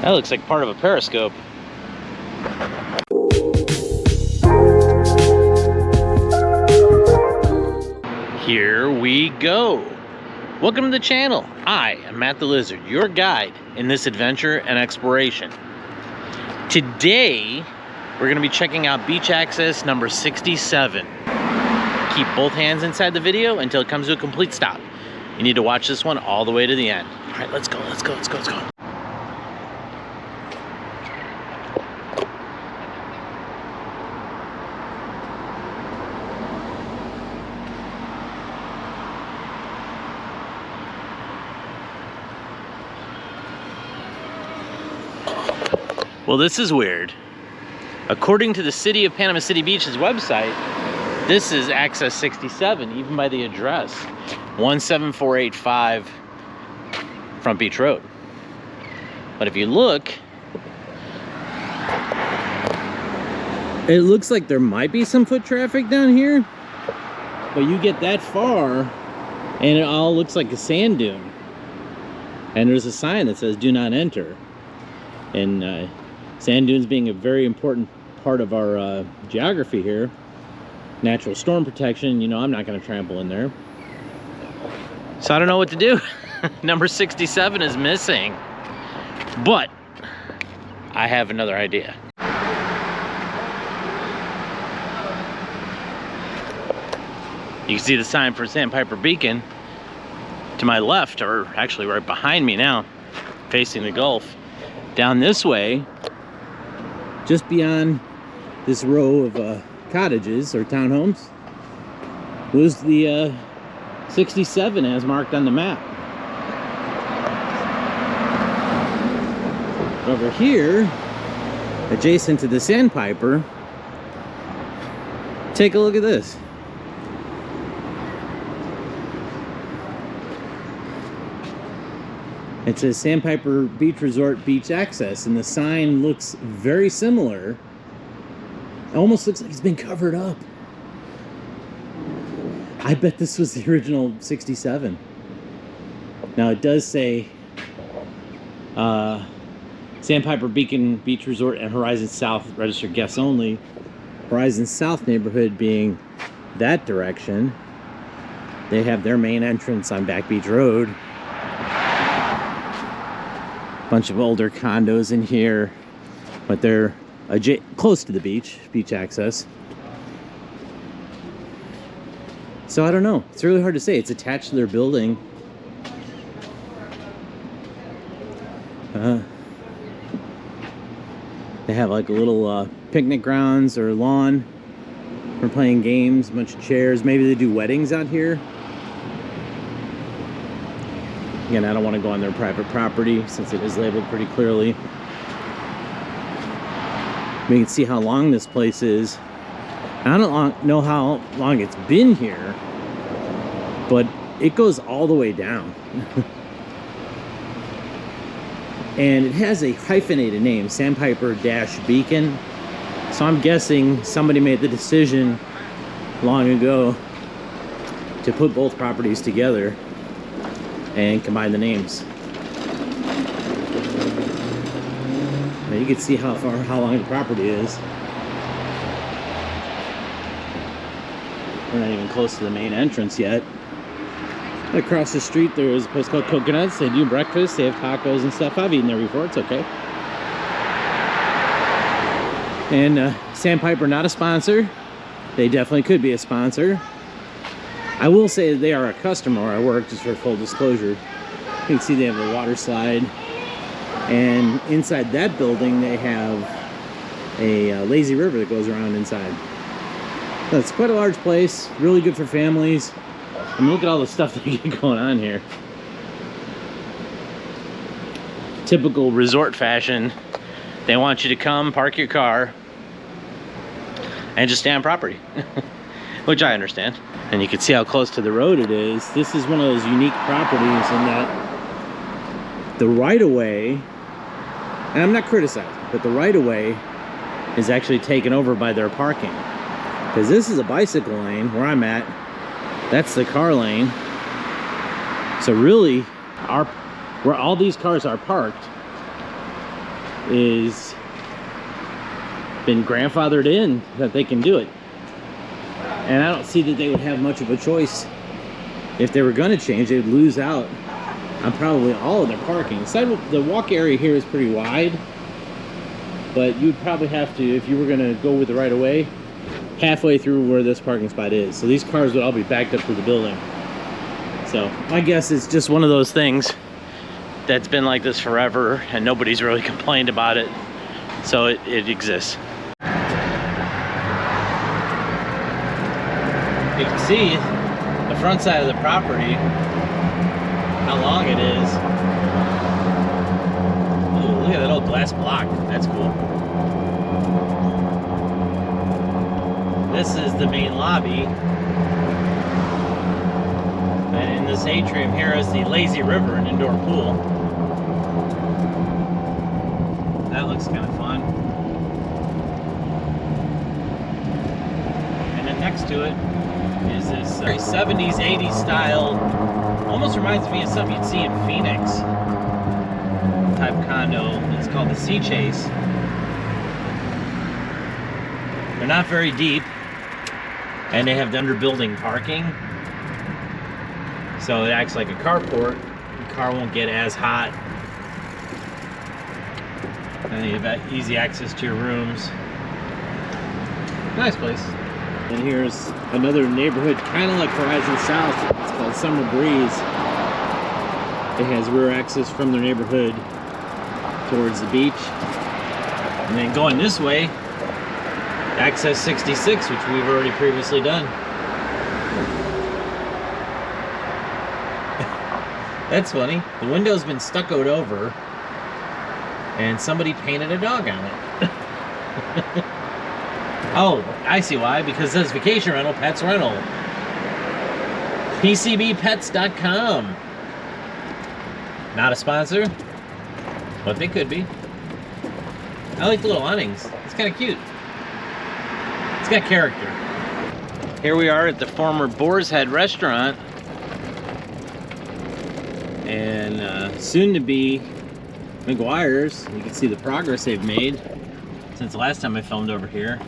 That looks like part of a periscope. Here we go. Welcome to the channel. I am Matt the Lizard, your guide in this adventure and exploration. Today, we're going to be checking out beach access number 67. Keep both hands inside the video until it comes to a complete stop. You need to watch this one all the way to the end. All right, let's go, let's go, let's go, let's go. Well, this is weird. According to the City of Panama City Beach's website, this is access 67, even by the address, 17485 Front Beach Road. But if you look, it looks like there might be some foot traffic down here, but you get that far and it all looks like a sand dune. And there's a sign that says do not enter. And sand dunes being a very important part of our geography here, natural storm protection, you know, I'm not going to trample in there. So I don't know what to do. Number 67 is missing, but I have another idea. You can see the sign for Sandpiper Beacon to my left, or actually right behind me now, facing the Gulf. Down this way, just beyond this row of cottages or townhomes, was the 67 as marked on the map. Over here, adjacent to the Sandpiper, take a look at this. It says Sandpiper Beach Resort Beach Access, and the sign looks very similar. It almost looks like it's been covered up. I bet this was the original 67. Now it does say Sandpiper Beacon Beach Resort and Horizon South registered guests only. Horizon South neighborhood being that direction. They have their main entrance on Back Beach Road. Bunch of older condos in here, but they're close to the beach access. So I don't know, it's really hard to say. It's attached to their building. They have like a little picnic grounds or lawn for playing games, a bunch of chairs. Maybe they do weddings out here. Again, I don't want to go on their private property since it is labeled pretty clearly. We can see how long this place is. I don't know how long it's been here, but it goes all the way down. And it has a hyphenated name, Sandpiper-Beacon. So I'm guessing somebody made the decision long ago to put both properties together and combine the names. Now you can see how long the property is. We're not even close to the main entrance yet. Across the street there is a place called Cottages. They do breakfast, they have tacos and stuff. I've eaten there before, it's okay. And Sandpiper, not a sponsor. They definitely could be a sponsor. I will say that they are a customer where I work, just for full disclosure. You can see they have a water slide. And inside that building, they have a lazy river that goes around inside. So it's quite a large place, really good for families. I mean, look at all the stuff that you get going on here. Typical resort fashion. They want you to come, park your car, and just stay on property. Which I understand. And you can see how close to the road it is. This is one of those unique properties in that the right-of-way, and I'm not criticizing, but the right-of-way is actually taken over by their parking. Because this is a bicycle lane where I'm at. That's the car lane. So really, where all these cars are parked is been grandfathered in that they can do it. And I don't see that they would have much of a choice. If they were going to change, they'd lose out on probably all of their parking. The walk area here is pretty wide, but you'd probably have to, if you were going to go with the right of way, halfway through where this parking spot is. So these cars would all be backed up to the building. So my guess is just one of those things that's been like this forever and nobody's really complained about it. So it exists. You can see the front side of the property, how long it is. Ooh, look at that old glass block. That's cool. This is the main lobby. And in this atrium here is the lazy river and indoor pool. That looks kind of fun. And then next to it is this very 70s, 80s style, almost reminds me of something you'd see in Phoenix type condo. It's called the Sea Chase. They're not very deep, and they have the underbuilding parking, so it acts like a carport. The car won't get as hot, and you have easy access to your rooms. Nice place. And here's another neighborhood, kind of like Horizon South. It's called Summer Breeze. It has rear access from their neighborhood towards the beach. And then going this way, access 66, which we've already previously done. That's funny. The window's been stuccoed over, and somebody painted a dog on it. Oh, I see why. Because it says vacation rental, pets rental. PCBpets.com. Not a sponsor, but they could be. I like the little awnings. It's kind of cute. It's got character. Here we are at the former Boar's Head Restaurant. And soon to be McGuire's. You can see the progress they've made since the last time I filmed over here.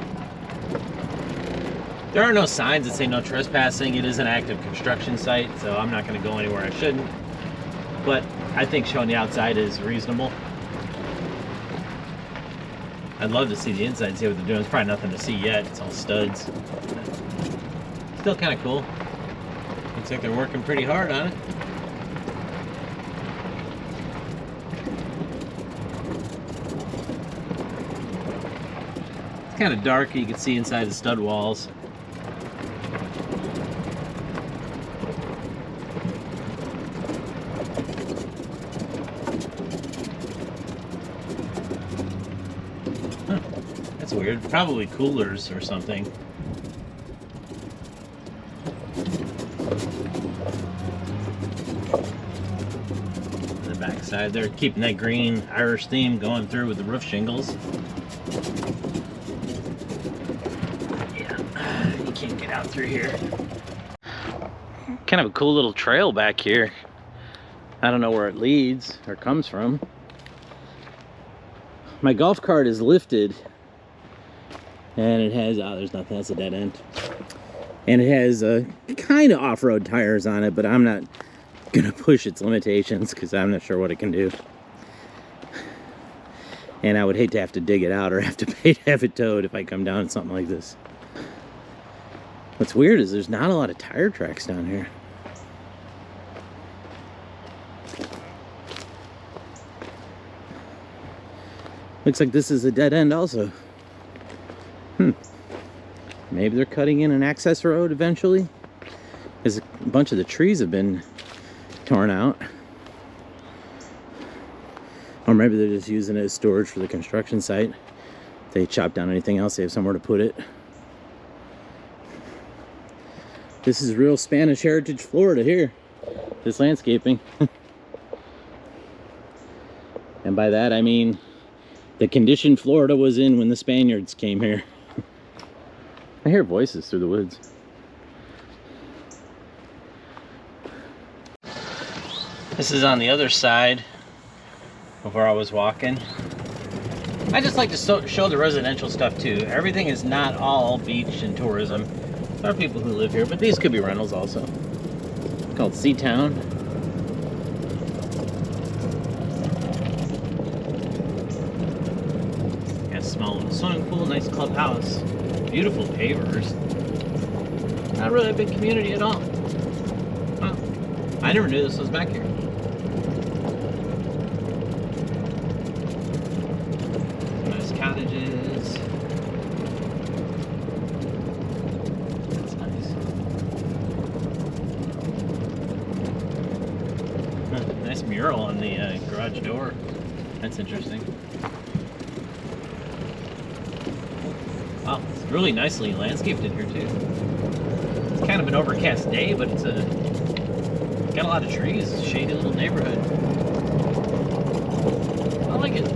There are no signs that say no trespassing. It is an active construction site, so I'm not going to go anywhere I shouldn't. But I think showing the outside is reasonable. I'd love to see the inside, see what they're doing. There's probably nothing to see yet. It's all studs. Still kind of cool. Looks like they're working pretty hard on it. It's kind of dark. You can see inside the stud walls. That's weird. Probably coolers or something. The back side, they're keeping that green Irish theme going through with the roof shingles. Yeah, you can't get out through here. Kind of a cool little trail back here. I don't know where it leads or comes from. My golf cart is lifted, and it has, oh, there's nothing, that's a dead end. And it has kind of off-road tires on it, but I'm not gonna push its limitations because I'm not sure what it can do. And I would hate to have to dig it out or have to pay to have it towed if I come down something like this. What's weird is there's not a lot of tire tracks down here. Looks like this is a dead end also. Maybe they're cutting in an access road eventually, because a bunch of the trees have been torn out. Or maybe they're just using it as storage for the construction site. If they chop down anything else, they have somewhere to put it. This is real Spanish heritage Florida here, this landscaping. And by that I mean the condition Florida was in when the Spaniards came here. I hear voices through the woods. This is on the other side of where I was walking. I just like to show the residential stuff too. Everything is not all beach and tourism. There are people who live here, but these could be rentals also. It's called Seatown. Got a small little swimming pool, nice clubhouse, beautiful pavers. Not really a big community at all. Wow. I never knew this was back here. Nice cottages. That's nice. Nice mural on the garage door. That's interesting. Wow, it's really nicely landscaped in here too. It's kind of an overcast day, but it's got a lot of trees. Shady little neighborhood. I like it.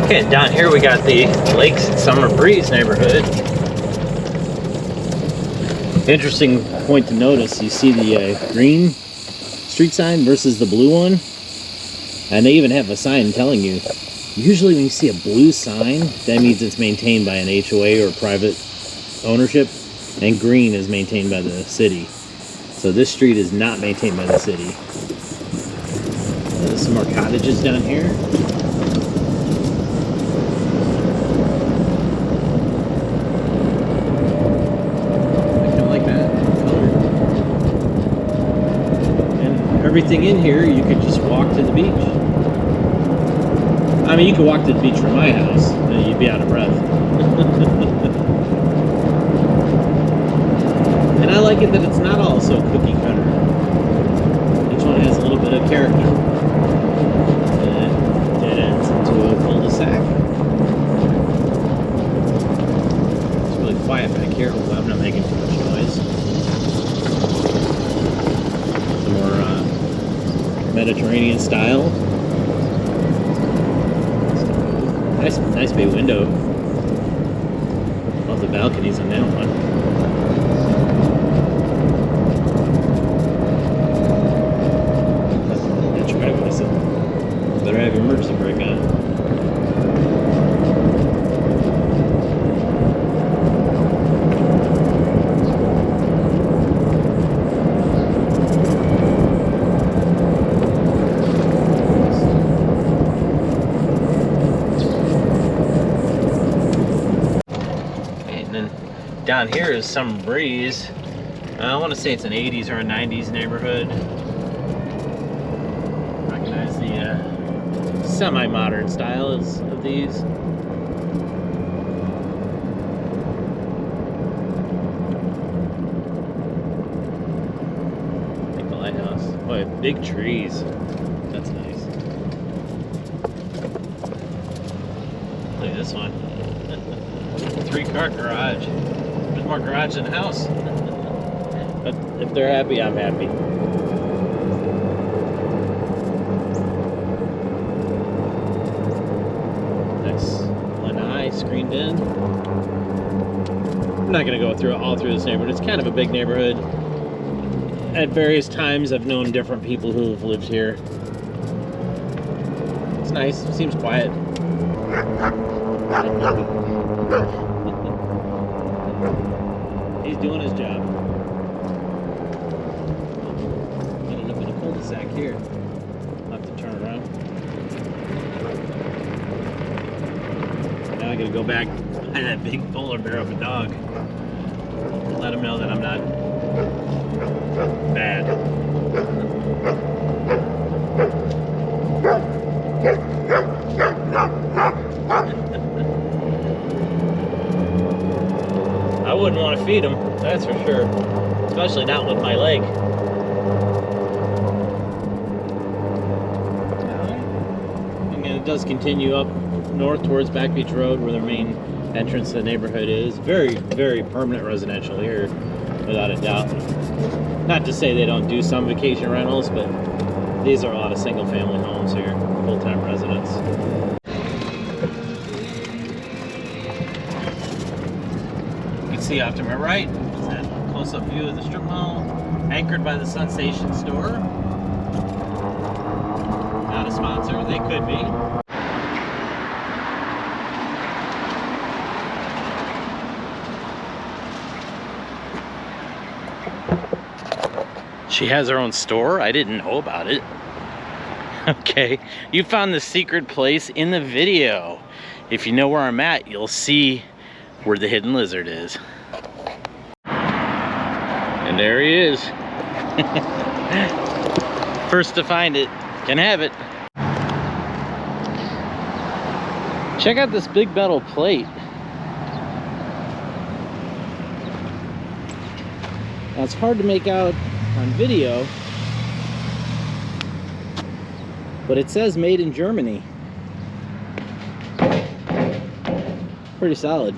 Okay, down here we got the Lakes and Summer Breeze neighborhood. Interesting point to notice, you see the green street sign versus the blue one, and they even have a sign telling you, usually when you see a blue sign, that means it's maintained by an HOA or private ownership, and green is maintained by the city. So this street is not maintained by the city. There's some more cottages down here. Everything in here, you could just walk to the beach. I mean, you could walk to the beach from my house, and you'd be out of breath. And I like it that it's not all so cookie cutter. Each one has a little bit of character. And it ends into a cul-de-sac. It's really quiet back here. Hopefully I'm not making too much noise. Some more Mediterranean style. Nice bay window. Love the balconies on that one. That's right, listen. Better have your emergency brake on. Down here is Summer Breeze. I want to say it's an 80s or a 90s neighborhood. Recognize the semi-modern styles of these. Like the lighthouse. Boy, big trees. That's nice. Look at this one. 3-car garage. There's more garage than house. But if they're happy, I'm happy. Nice lanai screened in. I'm not going to go all through this neighborhood. It's kind of a big neighborhood. At various times, I've known different people who have lived here. It's nice. It seems quiet. He's doing his job. Ended up in a cul-de-sac here. I'll have to turn around. Now I gotta go back behind that big polar bear of a dog. Let him know that I'm not bad. I wouldn't want to feed him, that's for sure. Especially not with my leg. And it does continue up north towards Back Beach Road, where the main entrance to the neighborhood is. Very, very permanent residential here, without a doubt. Not to say they don't do some vacation rentals, but these are a lot of single family homes here, full-time residents. See off to my right is that close-up view of the strip mall, anchored by the Sensation store. Not a sponsor. Could be. She has her own store? I didn't know about it. Okay, you found the secret place in the video. If you know where I'm at, you'll see where the hidden lizard is. And there he is. First to find it, can have it. Check out this big metal plate. Now it's hard to make out on video, but it says made in Germany. Pretty solid.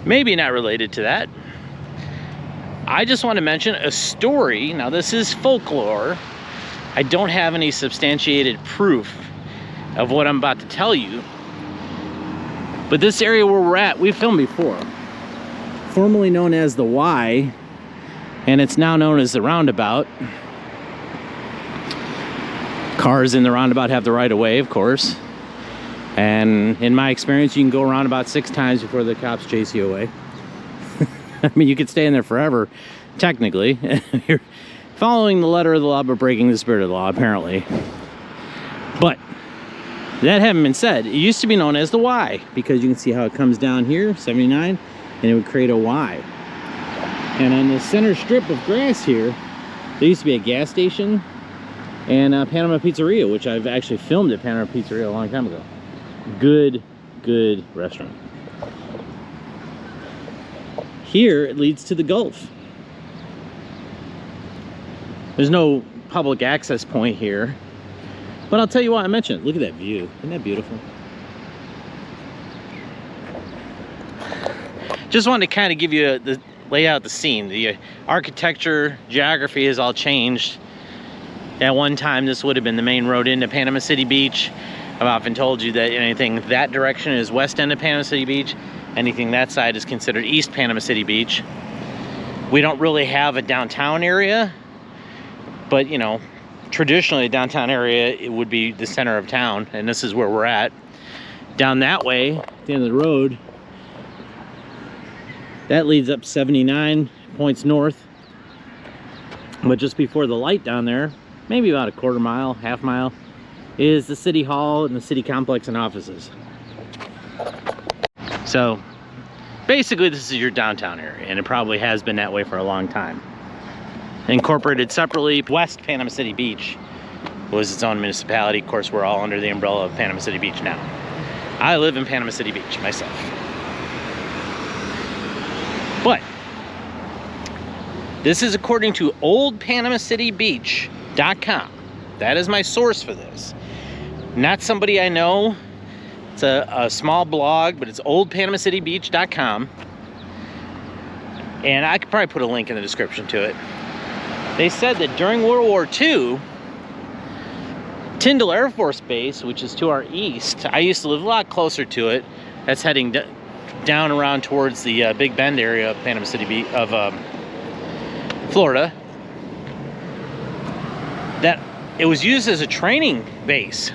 Maybe not related to that. I just want to mention a story. Now this is folklore. I don't have any substantiated proof of what I'm about to tell you. But this area where we're at, we filmed before. Formerly known as the Y, and it's now known as the roundabout. Cars in the roundabout have the right of way, of course. And in my experience, you can go around about 6 times before the cops chase you away. I mean, you could stay in there forever, technically. You're following the letter of the law, but breaking the spirit of the law, apparently. But that having been said, it used to be known as the Y, because you can see how it comes down here, 79, and it would create a Y. And on the center strip of grass here, there used to be a gas station and a Panama Pizzeria, which I've actually filmed at Panama Pizzeria a long time ago. Good restaurant. Here, it leads to the Gulf. There's no public access point here, but I'll tell you what, I mentioned it. Look at that view. Isn't that beautiful? Just wanted to kind of give you lay out the scene. The architecture, geography has all changed. At one time, this would have been the main road into Panama City Beach. I've often told you that anything that direction is west end of Panama City Beach. Anything that side is considered East Panama City Beach. We don't really have a downtown area, but you know, traditionally a downtown area, it would be the center of town, and this is where we're at. Down that way, at the end of the road, that leads up 79 points north. But just before the light down there, maybe about a quarter mile, half mile, is the city hall and the city complex and offices. So basically this is your downtown area, and it probably has been that way for a long time. Incorporated separately, West Panama City Beach was its own municipality. Of course, we're all under the umbrella of Panama City Beach now. I live in Panama City Beach myself. But this is according to oldpanamacitybeach.com. That is my source for this. Not somebody I know. It's a small blog, but it's oldpanamacitybeach.com. And I could probably put a link in the description to it. They said that during World War II, Tyndall Air Force Base, which is to our east, I used to live a lot closer to it. That's heading down around towards the Big Bend area of Panama City Beach, of Florida. That it was used as a training base.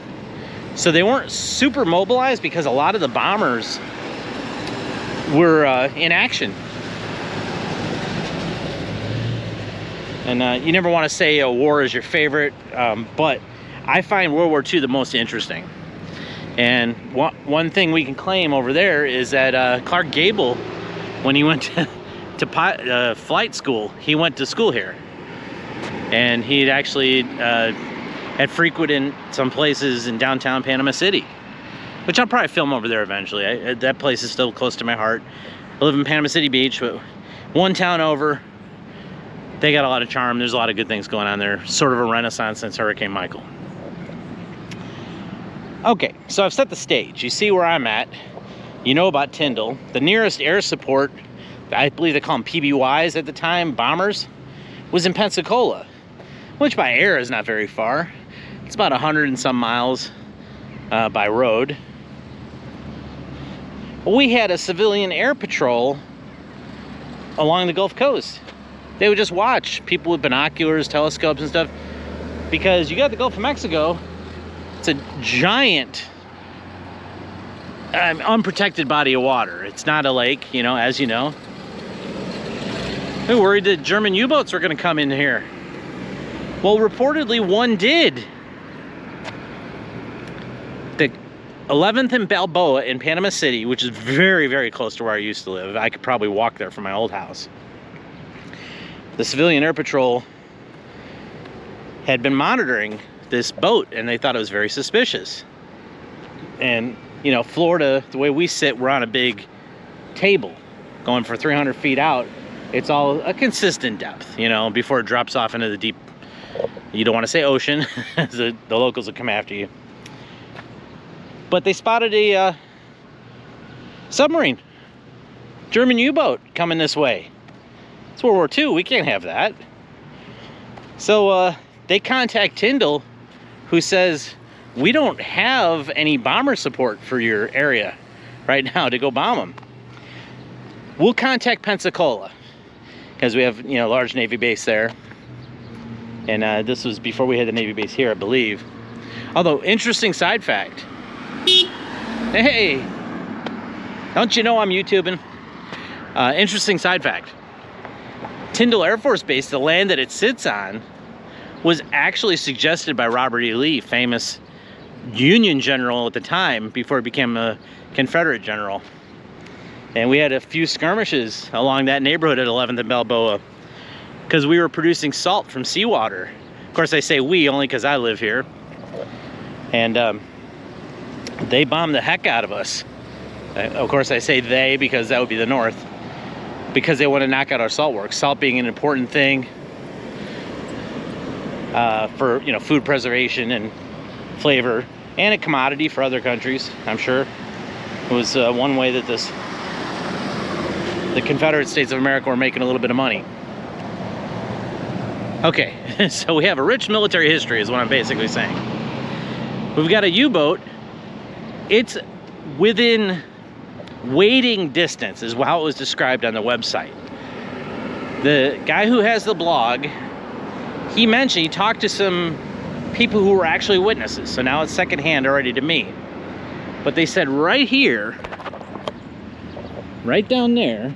So they weren't super mobilized because a lot of the bombers were in action. And you never want to say a war is your favorite, but I find World War II the most interesting. And one thing we can claim over there is that Clark Gable, when he went to flight school, he went to school here. And he'd actually had frequented some places in downtown Panama City, which I'll probably film over there eventually. That place is still close to my heart. I live in Panama City Beach, but one town over. They got a lot of charm. There's a lot of good things going on there. Sort of a renaissance since Hurricane Michael. Okay, so I've set the stage. You see where I'm at. You know about Tyndall. The nearest air support, I believe they call them PBYs at the time, bombers, was in Pensacola, which by air is not very far. It's about 100 and some miles by road. We had a civilian air patrol along the Gulf Coast. They would just watch people with binoculars, telescopes and stuff, because you got the Gulf of Mexico. It's a giant unprotected body of water. It's not a lake, you know, as you know. We were worried that German U-boats were going to come in here. Well, reportedly one did. The 11th and Balboa in Panama City, which is very, very close to where I used to live. I could probably walk there from my old house. The civilian air patrol had been monitoring this boat, and they thought it was very suspicious. And, you know, Florida, the way we sit, we're on a big table going for 300 feet out. It's all a consistent depth, you know, before it drops off into the deep, you don't want to say ocean, the locals will come after you. But they spotted a submarine, German U-boat coming this way. It's World War II, we can't have that. So they contact Tyndall, who says, we don't have any bomber support for your area right now to go bomb them. We'll contact Pensacola, because we have, you know, a large Navy base there. And this was before we had the Navy base here, I believe. Although, interesting side fact. Hey, don't you know I'm YouTubing? Interesting side fact. Tyndall Air Force Base, the land that it sits on, was actually suggested by Robert E. Lee, famous Union general at the time, before he became a Confederate general. And we had a few skirmishes along that neighborhood at 11th and Balboa because we were producing salt from seawater. Of course, I say we only because I live here. And they bombed the heck out of us. Of course, I say they because that would be the North. Because they want to knock out our salt works. Salt being an important thing for, you know, food preservation and flavor, and a commodity for other countries, I'm sure. It was one way that the Confederate States of America were making a little bit of money. Okay, so we have a rich military history is what I'm basically saying. We've got a U-boat. It's within wading distance is how it was described on the website. The guy who has the blog, he mentioned he talked to some people who were actually witnesses, so now it's secondhand already to me. But they said right here, right down there,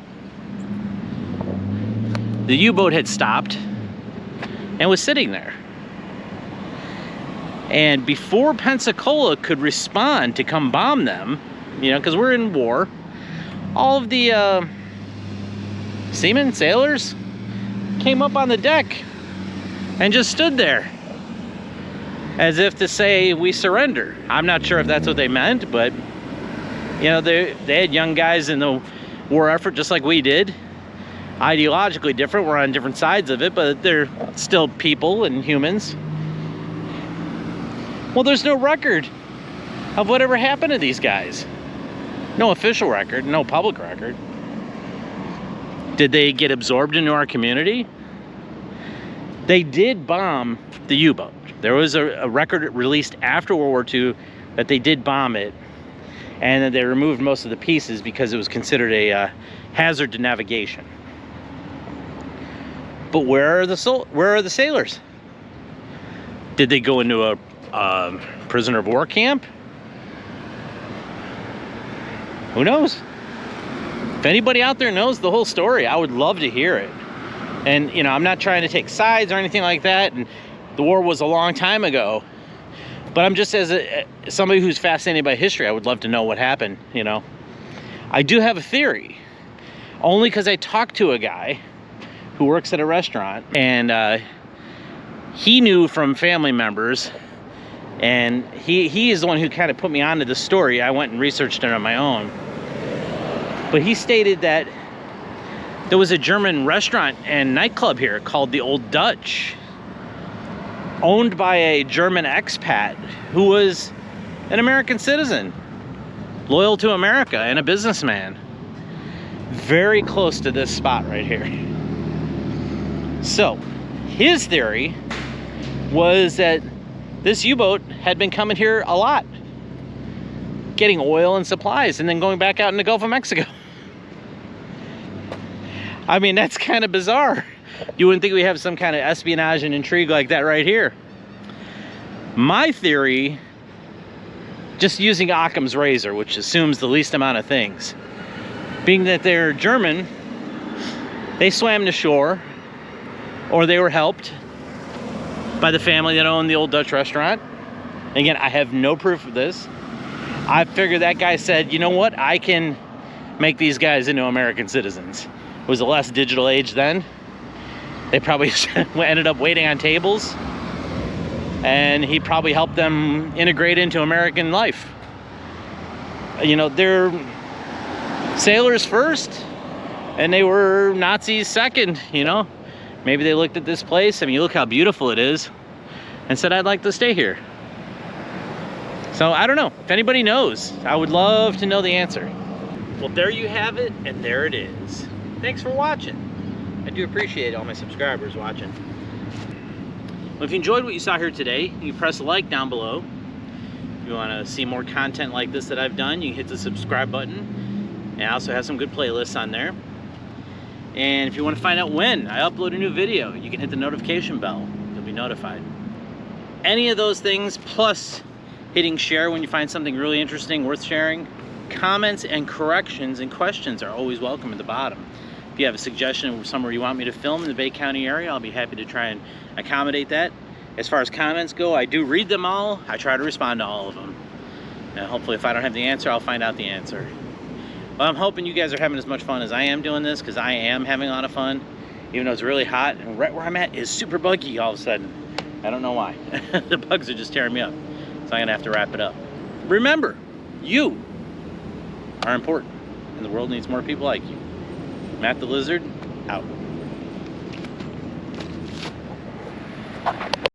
the U-boat had stopped and was sitting there. And before Pensacola could respond to come bomb them, you know, because we're in war, all of the seamen, sailors, came up on the deck and just stood there as if to say, we surrender. I'm not sure if that's what they meant, but, you know, they had young guys in the war effort just like we did. Ideologically different, we're on different sides of it, but they're still people and humans. Well, there's no record of whatever happened to these guys. No official record, no public record. Did they get absorbed into our community? They did bomb the U-boat. There was a record released after World War II that they did bomb it, and that they removed most of the pieces because it was considered a hazard to navigation. But where are the sailors? Did they go into a prisoner of war camp? Who knows? If anybody out there knows the whole story, I would love to hear it. And, you know, I'm not trying to take sides or anything like that, and the war was a long time ago. But I'm just, as somebody who's fascinated by history, I would love to know what happened, you know. I do have a theory, only because I talked to a guy who works at a restaurant, and he knew from family members, and he is the one who kind of put me onto the story. I went and researched it on my own. But he stated that there was a German restaurant and nightclub here called the Old Dutch, owned by a German expat who was an American citizen, loyal to America, and a businessman. Very close to this spot right here. So, his theory was that this U-boat had been coming here a lot, getting oil and supplies, and then going back out in the Gulf of Mexico. I mean, that's kind of bizarre. You wouldn't think we have some kind of espionage and intrigue like that right here. My theory, just using Occam's razor, which assumes the least amount of things, being that they're German, they swam to shore, or they were helped by the family that owned the old Dutch restaurant. Again, I have no proof of this. I figured that guy said, you know what, I can make these guys into American citizens. It was a less digital age then. They probably ended up waiting on tables, and he probably helped them integrate into American life. You know, they're sailors first, and they were Nazis second, you know. Maybe they looked at this place, I mean, look how beautiful it is, and said, I'd like to stay here. So I don't know, if anybody knows, I would love to know the answer. Well, there you have it, and there it is. Thanks for watching. I do appreciate all my subscribers watching. Well, if you enjoyed what you saw here today, you can press a like down below. If you want to see more content like this that I've done, you can hit the subscribe button. And I also have some good playlists on there. And if you want to find out when I upload a new video, you can hit the notification bell. You'll be notified. Any of those things, plus hitting share when you find something really interesting, worth sharing. Comments and corrections and questions are always welcome at the bottom. If you have a suggestion of somewhere you want me to film in the Bay County area, I'll be happy to try and accommodate that. As far as comments go, I do read them all. I try to respond to all of them. And hopefully if I don't have the answer, I'll find out the answer. Well, I'm hoping you guys are having as much fun as I am doing this, because I am having a lot of fun, even though it's really hot, and right where I'm at is super buggy all of a sudden. I don't know why. The bugs are just tearing me up. So I'm gonna have to wrap it up. Remember, you are important, and the world needs more people like you. Matt the Lizard, out.